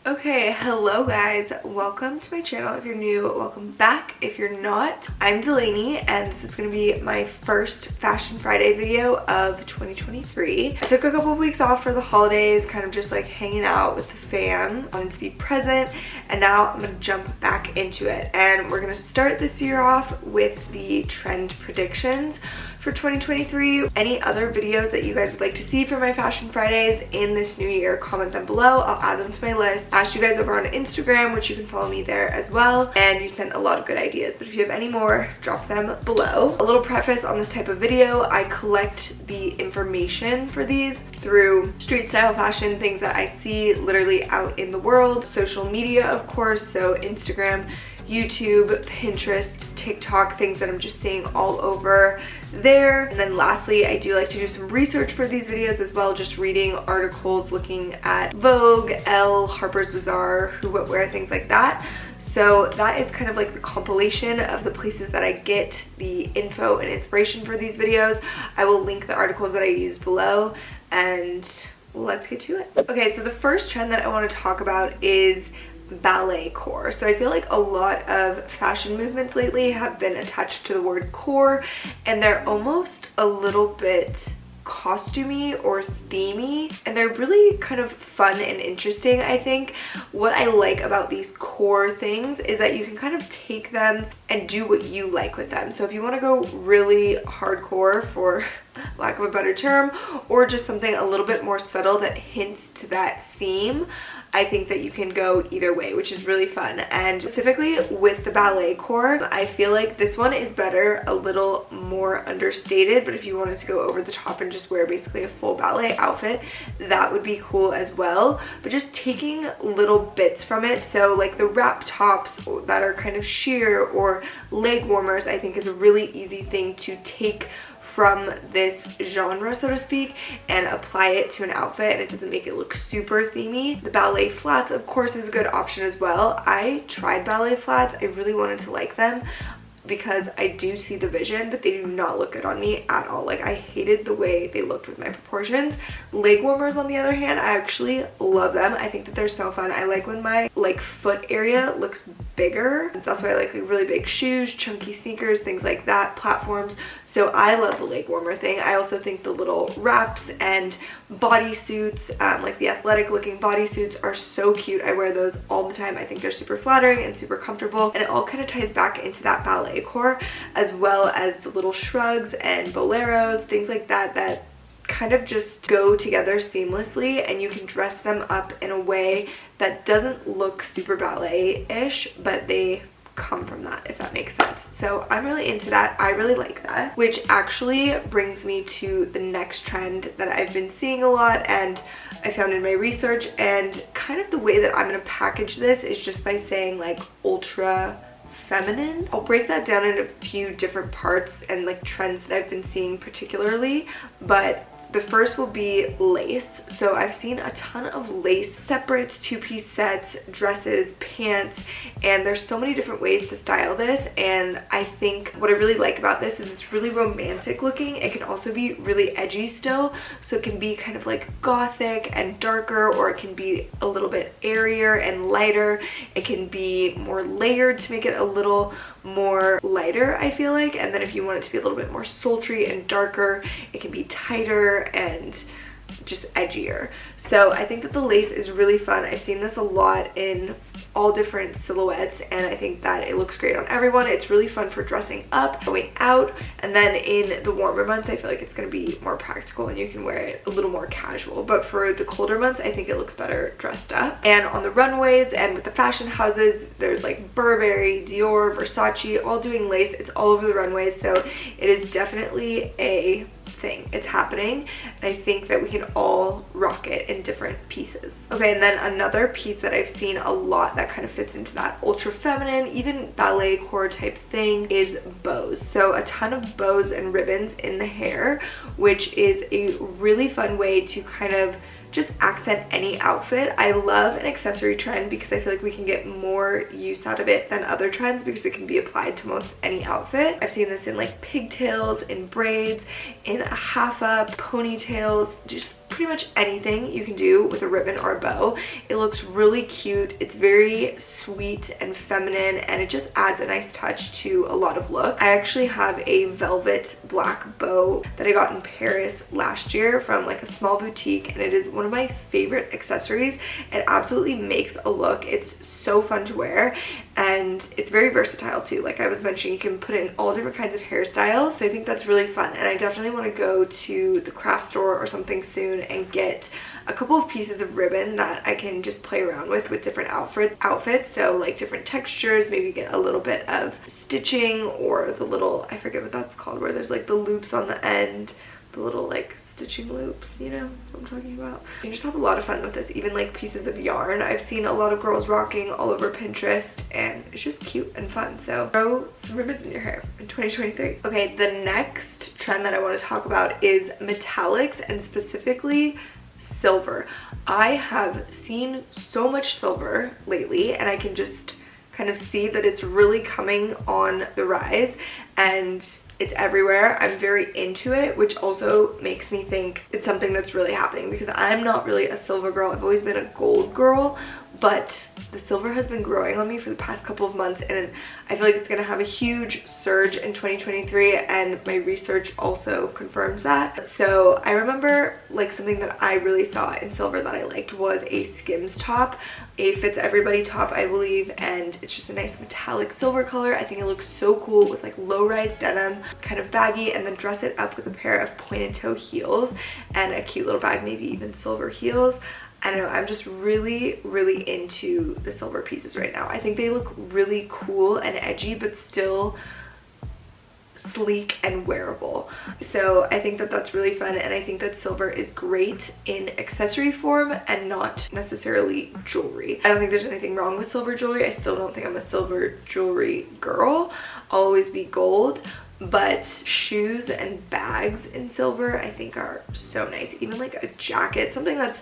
Okay, hello guys, welcome to my channel. If you're new, welcome back. If you're not, I'm Delaney and this is going to be my first Fashion Friday video of 2023. I took a couple of weeks off for the holidays, kind of just like hanging out with the fam, wanted to be present, and now I'm going to jump back into it. And we're going to start this year off with the trend predictions for 2023. Any other videos that you guys would like to see for my Fashion Fridays in this new year, comment them below. I'll add them to my list. I asked you guys over on Instagram, which you can follow me there as well, and you sent a lot of good ideas, but if you have any more, drop them below. A little preface on this type of video: I collect the information for these through street style fashion, things that I see literally out in the world, social media of course, so Instagram, YouTube, Pinterest, TikTok, things that I'm just seeing all over there. And then lastly, I do like to do some research for these videos as well, just reading articles, looking at Vogue, Elle, Harper's Bazaar, Who What Wear, things like that. So that is kind of like the compilation of the places that I get the info and inspiration for these videos. I will link the articles that I use below, and let's get to it. Okay, so the first trend that I want to talk about is ballet core. So I feel like a lot of fashion movements lately have been attached to the word core, and they're almost a little bit costumey or themey, and they're really kind of fun and interesting. I think what I like about these core things is that you can kind of take them and do what you like with them. So if you want to go really hardcore, for lack of a better term, or just something a little bit more subtle that hints to that theme, I think that you can go either way, which is really fun. And specifically with the ballet core, I feel like this one is better, a little more understated, but if you wanted to go over the top and just wear basically a full ballet outfit, that would be cool as well. But just taking little bits from it, so like the wrap tops that are kind of sheer or leg warmers, I think is a really easy thing to take from this genre, so to speak, and apply it to an outfit, and it doesn't make it look super themey. The ballet flats, of course, is a good option as well. I tried ballet flats. I really wanted to like them because I do see the vision, but they do not look good on me at all. Like, I hated the way they looked with my proportions. Leg warmers, on the other hand, I actually love them. I think that they're so fun. I like when my like foot area looks bigger. That's why I like really big shoes, chunky sneakers, things like that, platforms. So I love the leg warmer thing. I also think the little wraps and bodysuits, like the athletic looking bodysuits, are so cute. I wear those all the time. I think they're super flattering and super comfortable, and it all kind of ties back into that ballet core, as well as the little shrugs and boleros, things like that, that kind of just go together seamlessly, and you can dress them up in a way that doesn't look super ballet-ish, but they come from that, if that makes sense. So I'm really into that. I really like that, which actually brings me to the next trend that I've been seeing a lot and I found in my research, and kind of the way that I'm going to package this is just by saying like ultra feminine. I'll break that down in a few different parts and like trends that I've been seeing particularly, but the first will be lace. So I've seen a ton of lace separates, two-piece sets, dresses, pants, and there's so many different ways to style this. And I think what I really like about this is it's really romantic looking. It can also be really edgy still, so it can be kind of like gothic and darker, or it can be a little bit airier and lighter. It can be more layered to make it a little more lighter, I feel like. And then if you want it to be a little bit more sultry and darker, it can be tighter and just edgier. So I think that the lace is really fun. I've seen this a lot in all different silhouettes, and I think that it looks great on everyone. It's really fun for dressing up, going out, and then in the warmer months I feel like it's going to be more practical and you can wear it a little more casual. But for the colder months, I think it looks better dressed up. And on the runways and with the fashion houses, there's like Burberry, Dior, Versace, all doing lace. It's all over the runways, so it is definitely a thing. It's happening, and I think that we can all rock it in different pieces. Okay, and then another piece that I've seen a lot that kind of fits into that ultra feminine, even ballet core type thing, is bows. So a ton of bows and ribbons in the hair, which is a really fun way to kind of just accent any outfit. I love an accessory trend because I feel like we can get more use out of it than other trends because it can be applied to most any outfit. I've seen this in like pigtails, in braids, in a half up, ponytails, just pretty much anything you can do with a ribbon or a bow. It looks really cute. It's very sweet and feminine, and it just adds a nice touch to a lot of look. I actually have a velvet black bow that I got in Paris last year from like a small boutique, and it is one of my favorite accessories. It absolutely makes a look. It's so fun to wear, and it's very versatile too. Like I was mentioning, you can put it in all different kinds of hairstyles, so I think that's really fun. And I definitely want to go to the craft store or something soon and get a couple of pieces of ribbon that I can just play around with different outfits. So like different textures, maybe get a little bit of stitching, or the little, I forget what that's called, where there's like the loops on the end, the little like stitching loops, you know what I'm talking about. You can just have a lot of fun with this, even like pieces of yarn. I've seen a lot of girls rocking all over Pinterest, and it's just cute and fun. So throw some ribbons in your hair in 2023. Okay, the next trend that I want to talk about is metallics, and specifically silver. I have seen so much silver lately, and I can just kind of see that it's really coming on the rise, and it's everywhere. I'm very into it, which also makes me think it's something that's really happening, because I'm not really a silver girl. I've always been a gold girl, but the silver has been growing on me for the past couple of months, and I feel like it's gonna have a huge surge in 2023, and my research also confirms that. So I remember like something that I really saw in silver that I liked was a Skims top, a Fits Everybody top, I believe, and it's just a nice metallic silver color. I think it looks so cool with like low-rise denim, kind of baggy, and then dress it up with a pair of pointed toe heels and a cute little bag, maybe even silver heels. I don't know, I'm just really into the silver pieces right now. I think they look really cool and edgy, but still sleek and wearable. So I think that that's really fun, and I think that silver is great in accessory form and not necessarily jewelry. I don't think there's anything wrong with silver jewelry. I still don't think I'm a silver jewelry girl. I'll always be gold. But shoes and bags in silver I think are so nice. Even like a jacket, something that's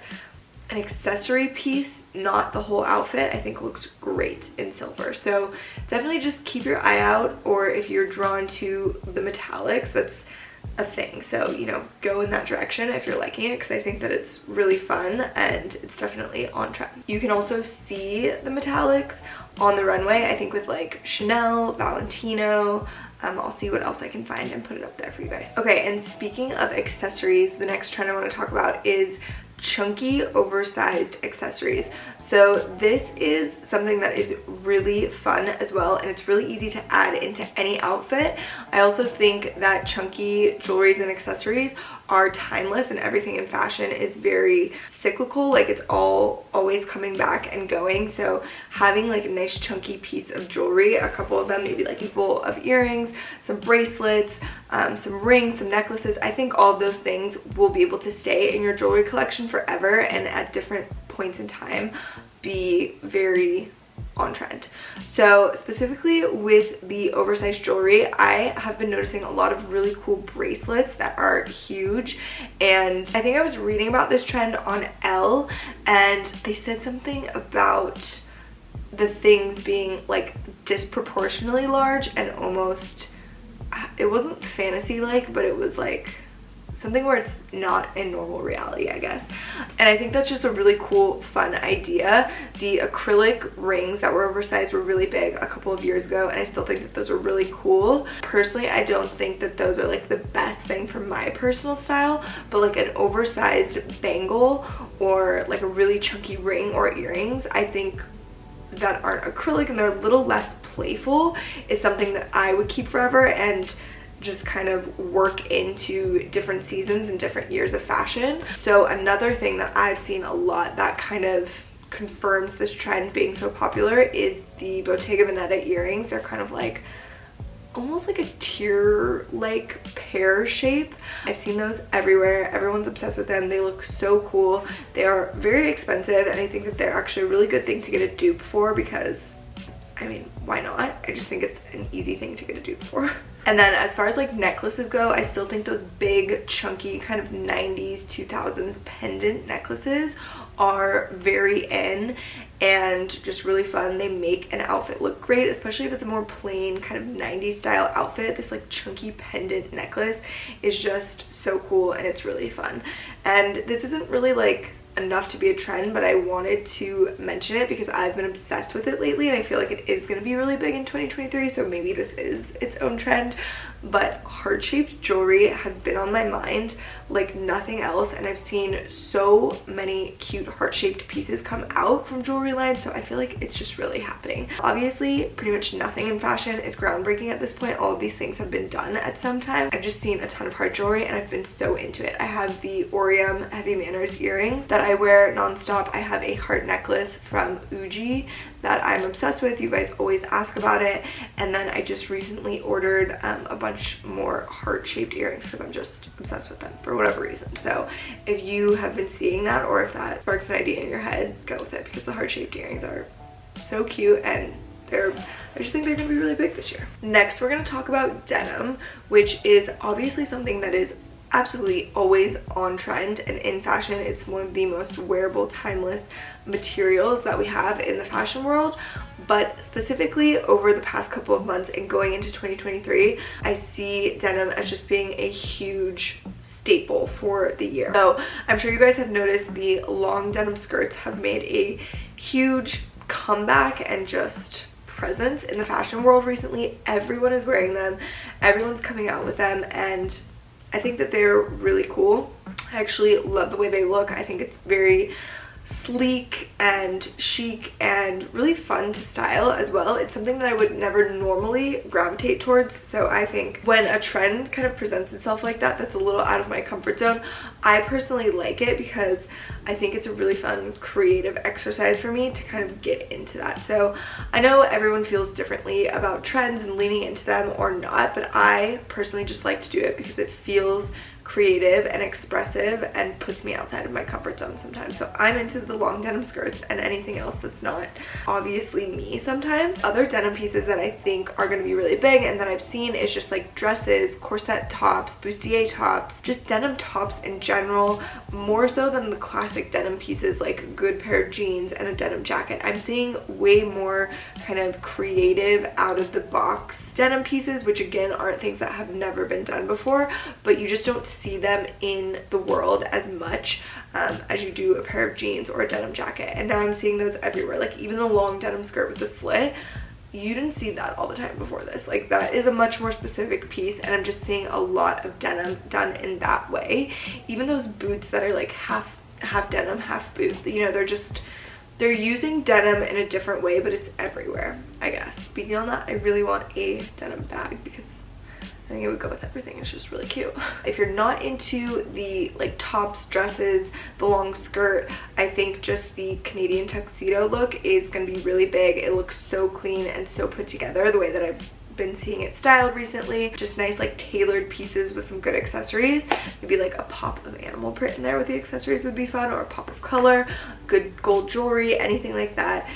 an accessory piece, not the whole outfit, I think looks great in silver. So definitely just keep your eye out, or if you're drawn to the metallics, that's a thing. So, you know, go in that direction if you're liking it, because I think that it's really fun and it's definitely on trend. You can also see the metallics on the runway, I think with like Chanel, Valentino. I'll see what else I can find and put it up there for you guys. Okay, and speaking of accessories, the next trend I want to talk about is chunky oversized accessories. So this is something that is really fun as well, and it's really easy to add into any outfit. I also think that chunky jewelries and accessories are timeless, and everything in fashion is very cyclical. Like it's always coming back and going. So having like a nice chunky piece of jewelry, a couple of them, maybe like a bowl of earrings, some bracelets, some rings, some necklaces, I think all of those things will be able to stay in your jewelry collection forever, and at different points in time be very on trend. So specifically with the oversized jewelry, I have been noticing a lot of really cool bracelets that are huge, and I think I was reading about this trend on Elle, and they said something about the things being like disproportionately large and almost, it wasn't fantasy like, but it was like something where it's not in normal reality, I guess. And I think that's just a really cool, fun idea. The acrylic rings that were oversized were really big a couple of years ago, and I still think that those are really cool. Personally, I don't think that those are like the best thing for my personal style, but like an oversized bangle or like a really chunky ring or earrings, I think that aren't acrylic and they're a little less playful, is something that I would keep forever and just kind of work into different seasons and different years of fashion. So another thing that I've seen a lot that kind of confirms this trend being so popular is the Bottega Veneta earrings. They're kind of like almost like a tear like pear shape. I've seen those everywhere. Everyone's obsessed with them. They look so cool. They are very expensive, and I think that they're actually a really good thing to get a dupe for, because I mean, why not? I just think it's an easy thing to get a dupe for. And then as far as like necklaces go, I still think those big chunky kind of 90s 2000s pendant necklaces are very in, and just really fun. They make an outfit look great, especially if it's a more plain kind of 90s style outfit. This like chunky pendant necklace is just so cool and it's really fun. And this isn't really like enough to be a trend, but I wanted to mention it because I've been obsessed with it lately and I feel like it is going to be really big in 2023, so maybe this is its own trend. But heart-shaped jewelry has been on my mind like nothing else, and I've seen so many cute heart-shaped pieces come out from jewelry lines, so I feel like it's just really happening. Obviously, pretty much nothing in fashion is groundbreaking at this point. All of these things have been done at some time. I've just seen a ton of heart jewelry and I've been so into it. I have the Orium Heavy Manners earrings that I wear nonstop. I have a heart necklace from Uji that I'm obsessed with. You guys always ask about it. And then I just recently ordered a bunch more heart-shaped earrings because I'm just obsessed with them for whatever reason. So if you have been seeing that, or if that sparks an idea in your head, go with it, because the heart-shaped earrings are so cute and I just think they're gonna be really big this year. Next, we're gonna talk about denim, which is obviously something that is absolutely always on trend and in fashion. It's one of the most wearable, timeless materials that we have in the fashion world. But specifically over the past couple of months and going into 2023, I see denim as just being a huge staple for the year. So I'm sure you guys have noticed the long denim skirts have made a huge comeback and just presence in the fashion world recently. Everyone is wearing them, everyone's coming out with them, and I think that they're really cool. I actually love the way they look. I think it's very sleek and chic and really fun to style as well. It's something that I would never normally gravitate towards, so I think when a trend kind of presents itself like that, that's a little out of my comfort zone, I personally like it because I think it's a really fun creative exercise for me to kind of get into that. So I know everyone feels differently about trends and leaning into them or not, but I personally just like to do it because it feels creative and expressive and puts me outside of my comfort zone sometimes. So I'm into the long denim skirts and anything else that's not obviously me sometimes. Other denim pieces that I think are going to be really big and that I've seen is just like dresses, corset tops, bustier tops, just denim tops in general, more so than the classic denim pieces like a good pair of jeans and a denim jacket. I'm seeing way more kind of creative, out of the box denim pieces, which again aren't things that have never been done before, but you just don't see them in the world as much as you do a pair of jeans or a denim jacket. And now I'm seeing those everywhere, like even the long denim skirt with the slit. You didn't see that all the time before this. Like that is a much more specific piece, and I'm just seeing a lot of denim done in that way. Even those boots that are like half denim, half boot, you know, they're using denim in a different way, but it's everywhere, I guess. Speaking on that, I really want a denim bag because I think it would go with everything. It's just really cute. If you're not into the like tops, dresses, the long skirt, I think just the Canadian tuxedo look is going to be really big. It looks so clean and so put together the way that I've been seeing it styled recently. Just nice like tailored pieces with some good accessories. Maybe like a pop of animal print in there with the accessories would be fun, or a pop of color, good gold jewelry, anything like that.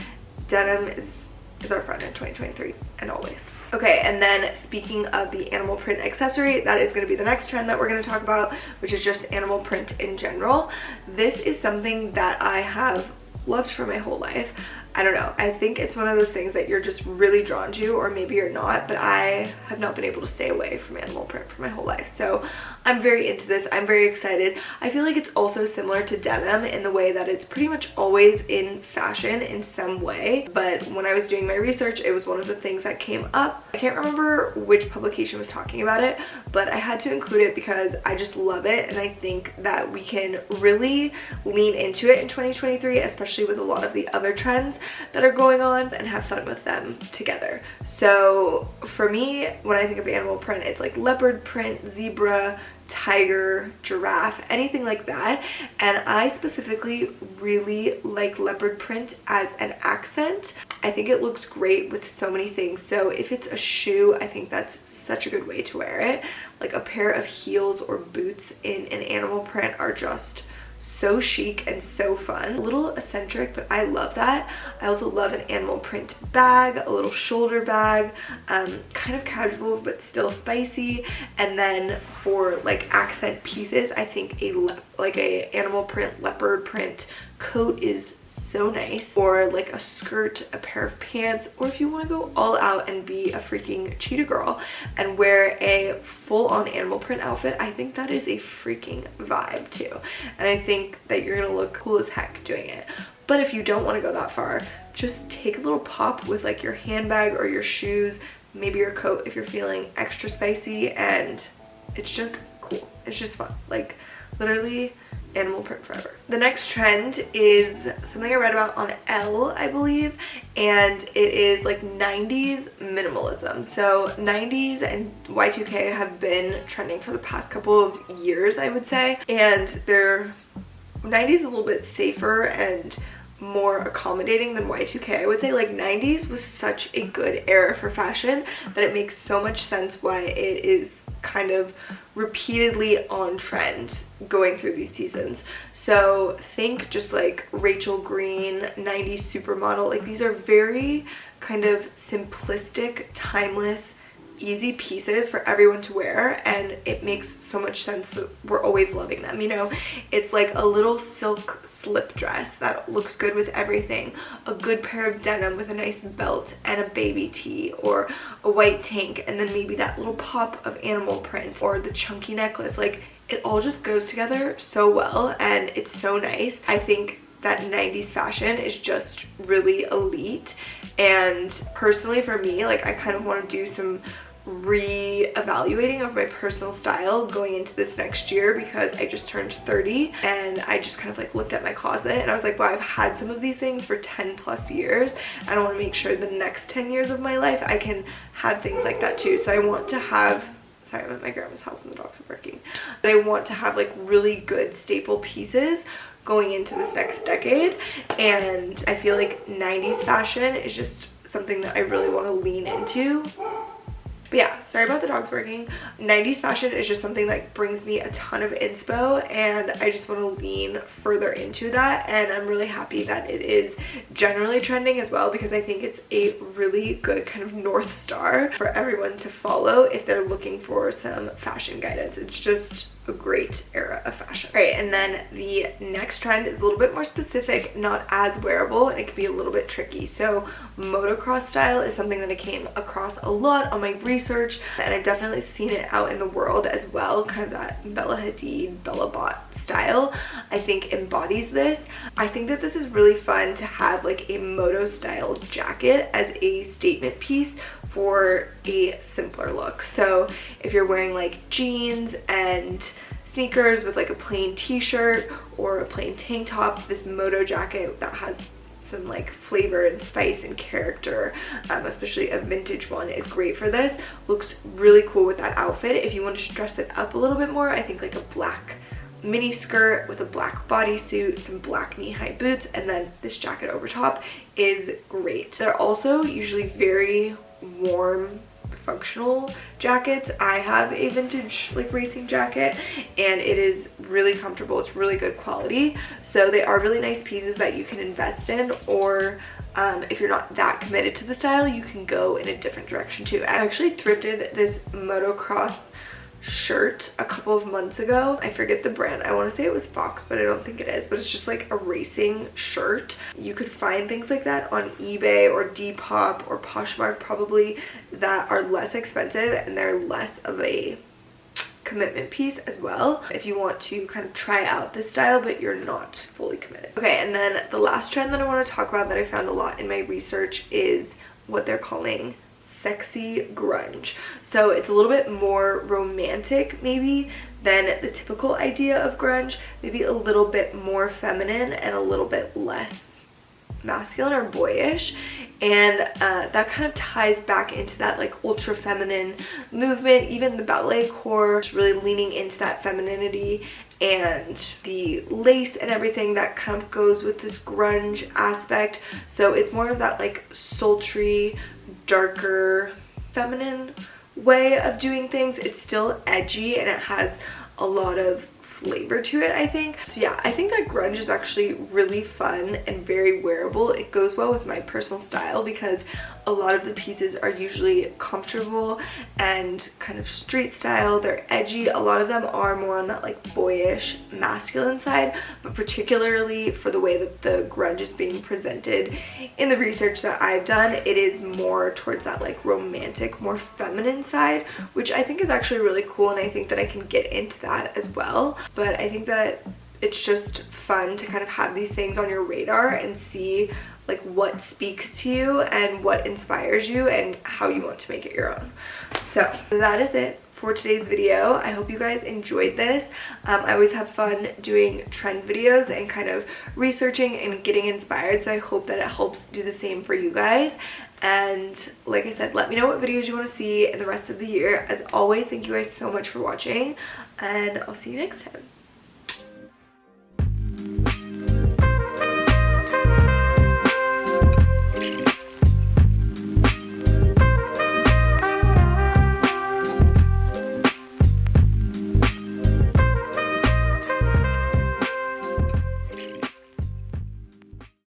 Denim is our friend in 2023 and always. Okay, and then speaking of the animal print accessory, that is going to be the next trend that we're going to talk about, which is just animal print in general. This is something that I have loved for my whole life. I don't know, I think it's one of those things that you're just really drawn to, or maybe you're not, but I have not been able to stay away from animal print for my whole life. So I'm very into this. I'm very excited. I feel like it's also similar to denim in the way that it's pretty much always in fashion in some way, but when I was doing my research, it was one of the things that came up. I can't remember which publication was talking about it, but I had to include it because I just love it, and I think that we can really lean into it in 2023, especially with a lot of the other trends that are going on, and have fun with them together. So for me, when I think of animal print, it's like leopard print, zebra, tiger, giraffe, anything like that. And I specifically really like leopard print as an accent. I think it looks great with so many things. So if it's a shoe, I think that's such a good way to wear it. Like a pair of heels or boots in an animal print are just so chic and so fun. A little eccentric, but I love that. I also love an animal print bag, a little shoulder bag, kind of casual but still spicy. And then for like accent pieces, I think a animal print, leopard print coat is so nice. Or like a skirt, a pair of pants, or if you want to go all out and be a freaking cheetah girl and wear a full-on animal print outfit, I think that is a freaking vibe too. And I think that you're gonna look cool as heck doing it. But if you don't want to go that far, just take a little pop with like your handbag or your shoes, maybe your coat if you're feeling extra spicy, and it's just cool. It's just fun. Like literally animal print forever. The next trend is something I read about on Elle, I believe, and it is like 90s minimalism. So 90s and Y2K have been trending for the past couple of years, I would say, and their 90s is a little bit safer and more accommodating than Y2K. I would say like 90s was such a good era for fashion that it makes so much sense why it is kind of repeatedly on trend going through these seasons. So think just like Rachel Green, 90s supermodel, like these are very kind of simplistic, timeless, easy pieces for everyone to wear, and it makes so much sense that we're always loving them. You know, it's like a little silk slip dress that looks good with everything, a good pair of denim with a nice belt and a baby tee, or a white tank and then maybe that little pop of animal print, or the chunky necklace. Like it all just goes together so well and it's so nice. I think that 90s fashion is just really elite, and personally for me, like I kind of want to do some re-evaluating of my personal style going into this next year, because I just turned 30 and I just kind of like looked at my closet and I was like, wow, I've had some of these things for 10 plus years. I want to make sure the next 10 years of my life I can have things like that too. So I want to have, sorry, I'm at my grandma's house and the dogs are barking, but I want to have like really good staple pieces going into this next decade, and I feel like 90s fashion is just something that I really want to lean into. But yeah, sorry about the dogs barking. 90s fashion is just something that brings me a ton of inspo, and I just want to lean further into that, and I'm really happy that it is generally trending as well, because I think it's a really good kind of north star for everyone to follow if they're looking for some fashion guidance. It's just a great era of fashion. All right, and then the next trend is a little bit more specific, not as wearable, and it can be a little bit tricky. So motocross style is something that I came across a lot on my research, and I've definitely seen it out in the world as well. Kind of that Bella Hadid, Bella Bot style, I think embodies this. I think that this is really fun to have like a moto style jacket as a statement piece for a simpler look. So if you're wearing like jeans and sneakers with like a plain t-shirt or a plain tank top, this moto jacket that has some like flavor and spice and character, especially a vintage one, is great for this. Looks really cool with that outfit. If you want to dress it up a little bit more, I think like a black mini skirt with a black bodysuit, some black knee-high boots, and then this jacket over top is great. They're also usually very warm, functional jackets. I have a vintage like racing jacket and it is really comfortable. It's really good quality. So they are really nice pieces that you can invest in, or if you're not that committed to the style, you can go in a different direction too. I actually thrifted this motocross shirt a couple of months ago. I forget the brand. I want to say it was Fox, but I don't think it is. But it's just like a racing shirt. You could find things like that on eBay or Depop or Poshmark probably that are less expensive, and they're less of a commitment piece as well if you want to kind of try out this style but you're not fully committed. Okay, and then the last trend that I want to talk about that I found a lot in my research is what they're calling sexy grunge. So it's a little bit more romantic maybe than the typical idea of grunge, maybe a little bit more feminine and a little bit less masculine or boyish, and that kind of ties back into that like ultra feminine movement. Even the ballet core is really leaning into that femininity, and the lace and everything that kind of goes with this grunge aspect. So it's more of that like sultry, darker, feminine way of doing things. It's still edgy and it has a lot of flavor to it, I think. So yeah, I think that grunge is actually really fun and very wearable. It goes well with my personal style because a lot of the pieces are usually comfortable and kind of street style. They're edgy. A lot of them are more on that like boyish masculine side, but particularly for the way that the grunge is being presented in the research that I've done, it is more towards that like romantic, more feminine side, which I think is actually really cool, and I think that I can get into that as well. But I think that it's just fun to kind of have these things on your radar and see like what speaks to you and what inspires you and how you want to make it your own. So that is it for today's video. I hope you guys enjoyed this. I always have fun doing trend videos and kind of researching and getting inspired, so I hope that it helps do the same for you guys. And like I said, let me know what videos you want to see in the rest of the year. As always, thank you guys so much for watching, and I'll see you next time.